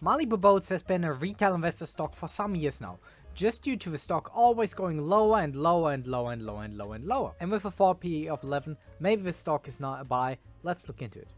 Malibu Boats has been a retail investor stock for some years now, just due to the stock always going lower and lower and lower and lower and lower and lower. And with a 4 PE of 11, maybe the stock is not a buy. Let's look into it.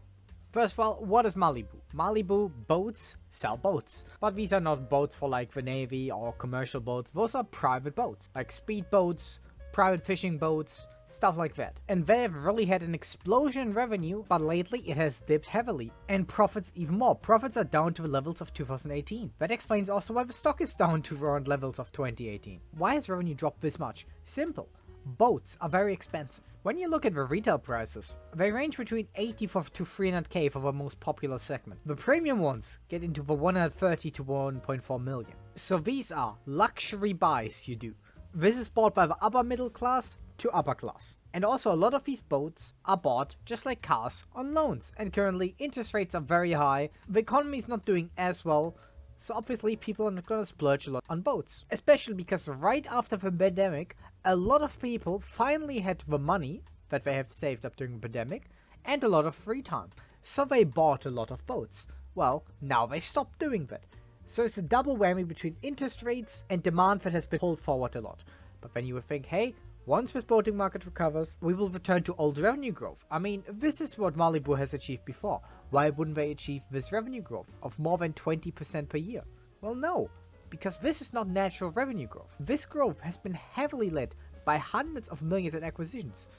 First of all, what is Malibu? Malibu Boats sell boats. But these are not boats for like the Navy or commercial boats. Those are private boats, like speed boats, private fishing boats, stuff like that. And they have really had an explosion in revenue, but lately it has dipped heavily. And profits even more. Profits are down to the levels of 2018. That explains also why the stock is down to around levels of 2018. Why has revenue dropped this much? Simple. Boats are very expensive. When you look at the retail prices, they range between 80 to 300k for the most popular segment. The premium ones get into the 130 to 1.4 million. So these are luxury buys you do. This is bought by the upper middle class to upper class. And also a lot of these boats are bought, just like cars, on loans. And currently interest rates are very high, the economy is not doing as well, so obviously people are not going to splurge a lot on boats. Especially because right after the pandemic, a lot of people finally had the money that they have saved up during the pandemic and a lot of free time. So they bought a lot of boats. Well, now they stopped doing that. So it's a double whammy between interest rates and demand that has been pulled forward a lot. But then you would think, hey, once this boating market recovers, we will return to old revenue growth. I mean, this is what Malibu has achieved before. Why wouldn't they achieve this revenue growth of more than 20% per year? Well, no, because this is not natural revenue growth. This growth has been heavily led by hundreds of millions in acquisitions.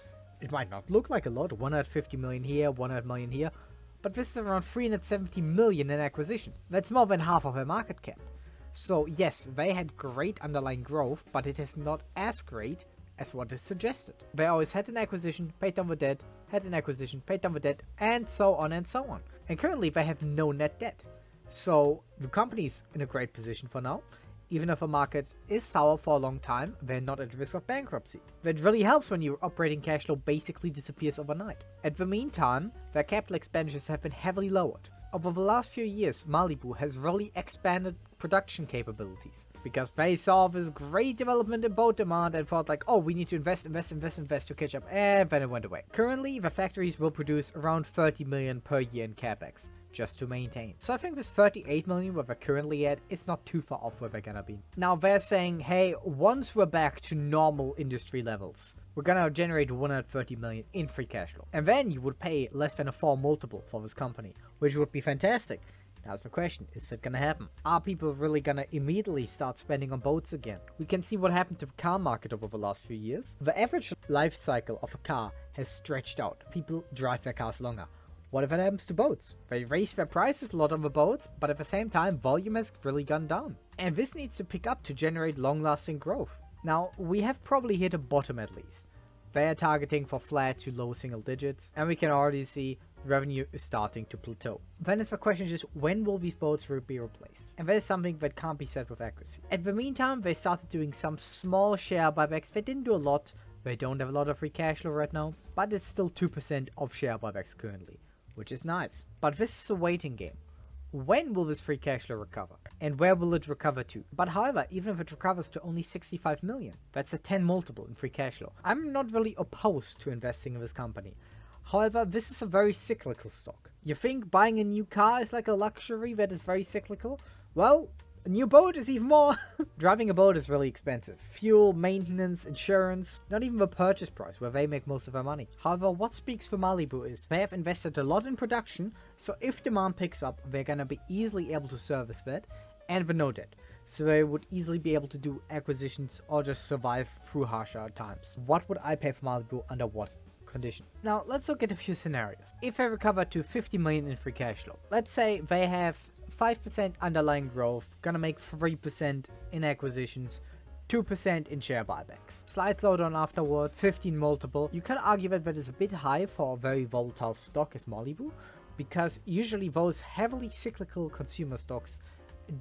It might not look like a lot, 150 million here, 100 million here, but this is around 370 million in acquisition. That's more than half of their market cap. So yes, they had great underlying growth, but it is not as great as what is suggested. They always had an acquisition, paid down the debt, had an acquisition, paid down the debt, and so on and so on. And currently they have no net debt. So the company's in a great position for now. Even if the market is sour for a long time, they're not at risk of bankruptcy. That really helps when your operating cash flow basically disappears overnight. At the meantime, their capital expenditures have been heavily lowered. Over the last few years, Malibu has really expanded production capabilities because they saw this great development in boat demand and thought like, oh, we need to invest to catch up, and then it went away. Currently, the factories will produce around 30 million per year in capex just to maintain. So I think this 38 million where they're currently at is not too far off where they're gonna be. Now they're saying, hey, once we're back to normal industry levels, we're gonna generate 130 million in free cash flow. And then you would pay less than a 4 multiple for this company, which would be fantastic. Now the question, is that gonna happen? Are people really gonna immediately start spending on boats again? We can see what happened to the car market over the last few years. The average life cycle of a car has stretched out. People drive their cars longer. What if it happens to boats? They raise their prices a lot on the boats, but at the same time, volume has really gone down. And this needs to pick up to generate long-lasting growth. Now, we have probably hit a bottom at least. They are targeting for flat to low single digits, and we can already see revenue is starting to plateau. Then the question is just, when will these boats be replaced? And that is something that can't be said with accuracy. At the meantime, they started doing some small share buybacks. They didn't do a lot. They don't have a lot of free cash flow right now, but it's still 2% of share buybacks currently, which is nice. But this is a waiting game. When will this free cash flow recover? And where will it recover to? But however, even if it recovers to only 65 million, that's a 10 multiple in free cash flow. I'm not really opposed to investing in this company. However, this is a very cyclical stock. You think buying a new car is like a luxury that is very cyclical? Well, a new boat is even more. Driving a boat is really expensive. Fuel, maintenance, insurance, not even the purchase price where they make most of their money. However, what speaks for Malibu is they have invested a lot in production, so if demand picks up, they're gonna be easily able to service that and with no debt. So they would easily be able to do acquisitions or just survive through harsher times. What would I pay for Malibu under what condition? Now, let's look at a few scenarios. If they recover to 50 million in free cash flow, let's say they have 5% underlying growth, gonna make 3% in acquisitions, 2% in share buybacks. Slight slowdown afterward, 15 multiple. You can argue that that is a bit high for a very volatile stock as Malibu, because usually those heavily cyclical consumer stocks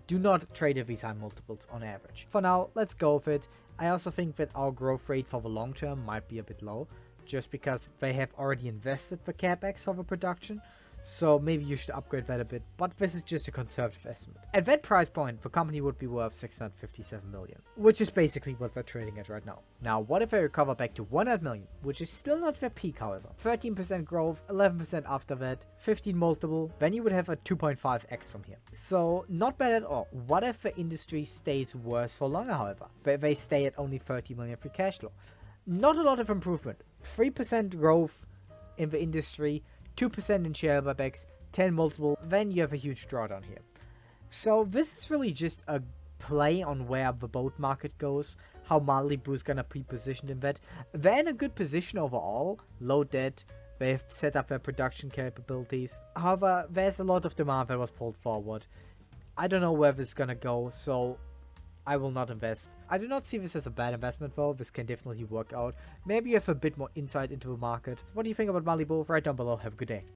do not trade at these high multiples on average. For now, let's go with it. I also think that our growth rate for the long term might be a bit low, just because they have already invested the capex for the production. So maybe you should upgrade that a bit, but this is just a conservative estimate. At that price point, the company would be worth 657 million, which is basically what they're trading at right now. Now, what if they recover back to 100 million, which is still not their peak, however. 13% growth, 11% after that, 15 multiple, then you would have a 2.5x from here. So, not bad at all. What if the industry stays worse for longer, however? They stay at only 30 million free cash flow. Not a lot of improvement. 3% growth in the industry, 2% in share buybacks, 10 multiple, then you have a huge drawdown here. So this is really just a play on where the boat market goes, how Malibu is gonna be positioned in that. They're in a good position overall, low debt, they've set up their production capabilities. However, there's a lot of demand that was pulled forward. I don't know where this is gonna go, so I will not invest. I do not see this as a bad investment though, this can definitely work out. Maybe you have a bit more insight into the market. What do you think about Malibu? Write down below, have a good day.